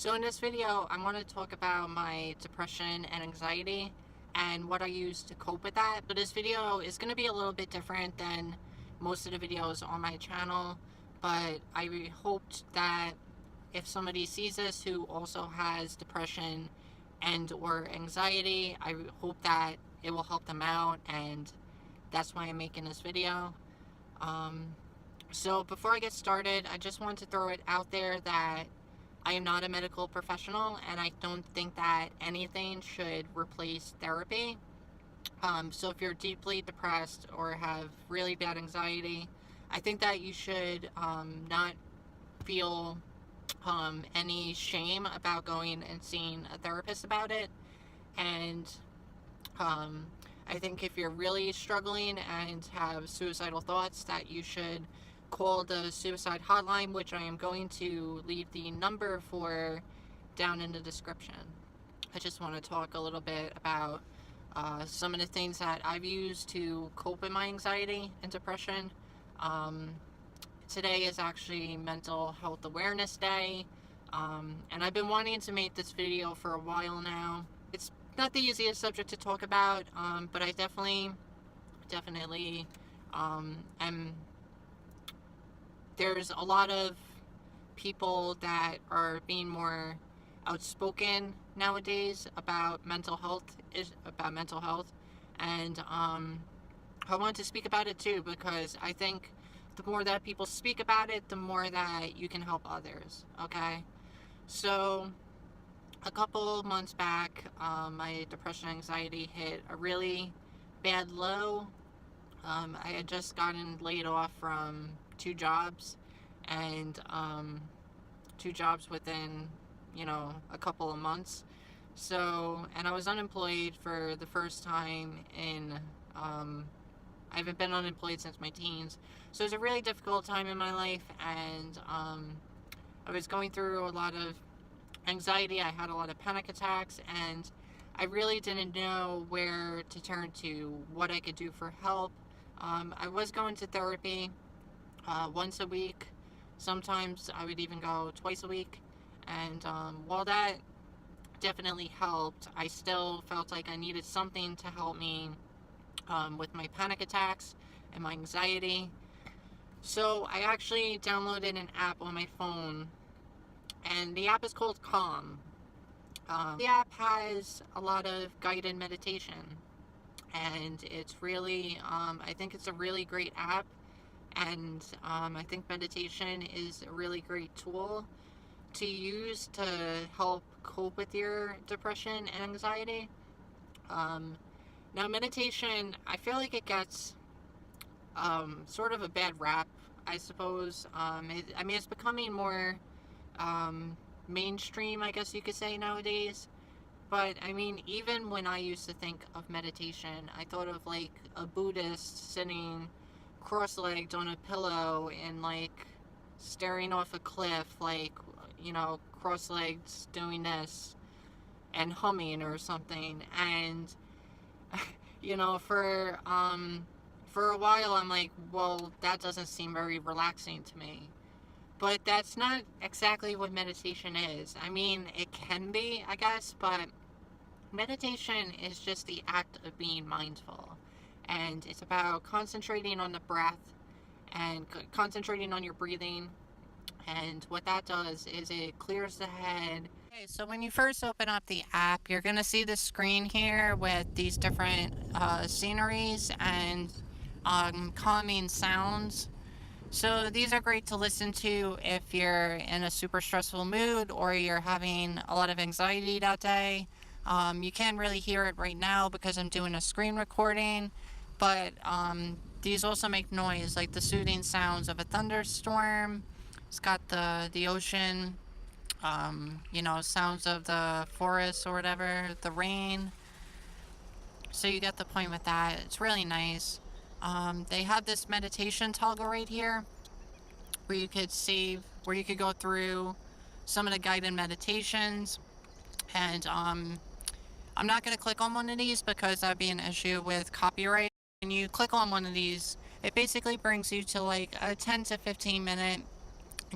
So in this video, I want to talk about my depression and anxiety and what I use to cope with that. But this video is going to be a little bit different than most of the videos on my channel, but I hoped that if somebody sees this who also has depression and or anxiety, I hope that it will help them out, and that's why I'm making this video. So before I get started, I just want to throw it out there that I am not a medical professional, and I don't think that anything should replace therapy. So if you're deeply depressed or have really bad anxiety, I think that you should not feel any shame about going and seeing a therapist about it. And I think if you're really struggling and have suicidal thoughts, that you should call the suicide hotline, which I am going to leave the number for down in the description. I just want to talk a little bit about some of the things that I've used to cope with my anxiety and depression. Today is actually Mental Health Awareness Day, and I've been wanting to make this video for a while now. It's not the easiest subject to talk about, but I definitely am. There's a lot of people that are being more outspoken nowadays about mental health, and I want to speak about it too, because I think the more that people speak about it, the more that you can help others. Okay, so a couple months back, my depression and anxiety hit a really bad low. I had just gotten laid off from 2 jobs, and 2 jobs within, a couple of months. So, and I was unemployed for the first time in, I haven't been unemployed since my teens. So it was a really difficult time in my life, and I was going through a lot of anxiety. I had a lot of panic attacks, and I really didn't know where to turn to, what I could do for help. I was going to therapy once a week. Sometimes I would even go twice a week. And while that definitely helped, I still felt like I needed something to help me with my panic attacks and my anxiety. So I actually downloaded an app on my phone, and the app is called Calm. The app has a lot of guided meditation, and it's really, I think it's a really great app, and I think meditation is a really great tool to use to help cope with your depression and anxiety. Now, meditation, I feel like it gets sort of a bad rap, I suppose. It's becoming more mainstream, I guess you could say, nowadays. But even when I used to think of meditation, I thought of like a Buddhist sitting cross-legged on a pillow and like staring off a cliff, like, cross-legged, doing this and humming or something. And for a while I'm like, well, that doesn't seem very relaxing to me. But that's not exactly what meditation is. It can be, I guess, but meditation is just the act of being mindful. And it's about concentrating on the breath and concentrating on your breathing. And what that does is it clears the head. Okay, so when you first open up the app, you're going to see the screen here with these different sceneries and calming sounds. So these are great to listen to if you're in a super stressful mood or you're having a lot of anxiety that day. You can't really hear it right now because I'm doing a screen recording, but these also make noise, like the soothing sounds of a thunderstorm. It's got the ocean, sounds of the forest or whatever, the rain. So you get the point with that. It's really nice. They have this meditation toggle right here where you could go through some of the guided meditations. And I'm not going to click on one of these because that'd be an issue with copyright. When you click on one of these, it basically brings you to like a 10 to 15 minute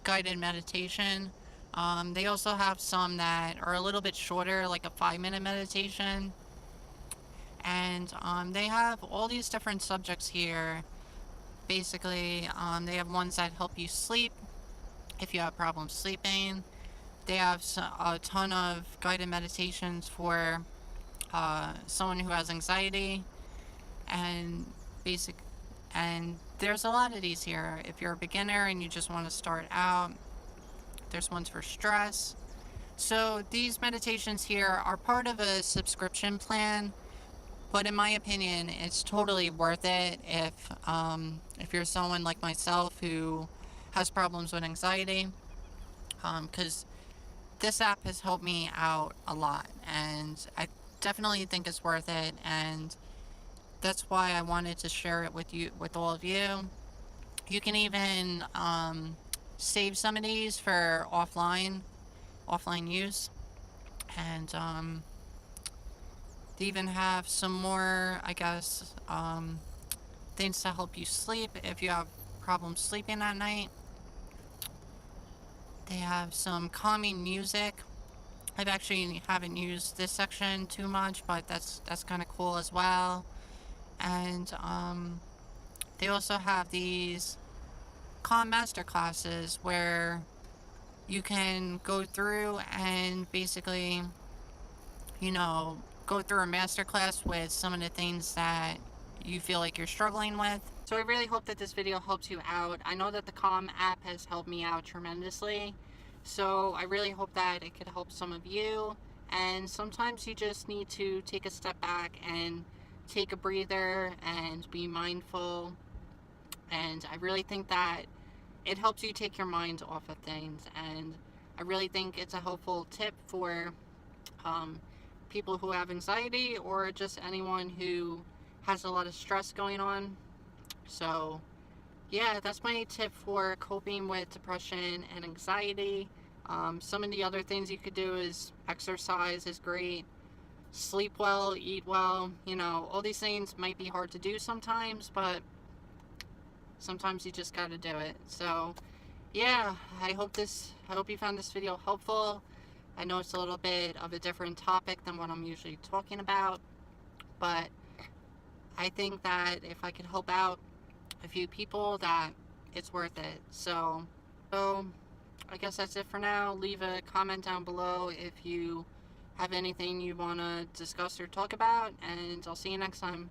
guided meditation They also have some that are a little bit shorter, like a 5-minute meditation. And they have all these different subjects here. Basically, they have ones that help you sleep if you have problems sleeping. They have a ton of guided meditations for someone who has anxiety and basic. And there's a lot of these here. If you're a beginner and you just want to start out, there's ones for stress. So these meditations here are part of a subscription plan, but in my opinion, it's totally worth it if you're someone like myself who has problems with anxiety, because this app has helped me out a lot, and I definitely think it's worth it, and that's why I wanted to share it with you, with all of you. You can even save some of these for offline use, and they even have some more, I guess, things to help you sleep if you have problems sleeping at night. They have some calming music. I've actually haven't used this section too much, but that's kind of cool as well. And they also have these calm master classes where you can go through and basically, go through a master class with some of the things that you feel like you're struggling with. So I really hope that this video helps you out. I know that the Calm app has helped me out tremendously. So I really hope that it could help some of you. And sometimes you just need to take a step back and take a breather and be mindful. And I really think that it helps you take your mind off of things. And I really think it's a helpful tip for people who have anxiety or just anyone who has a lot of stress going on. So yeah, that's my tip for coping with depression and anxiety. Some of the other things you could do is exercise is great, sleep well, eat well. All these things might be hard to do sometimes, but sometimes you just gotta do it. So yeah, I hope you found this video helpful. I know it's a little bit of a different topic than what I'm usually talking about, but I think that if I could help out a few people, that it's worth it. So I guess that's it for now. Leave a comment down below if you have anything you want to discuss or talk about, and I'll see you next time.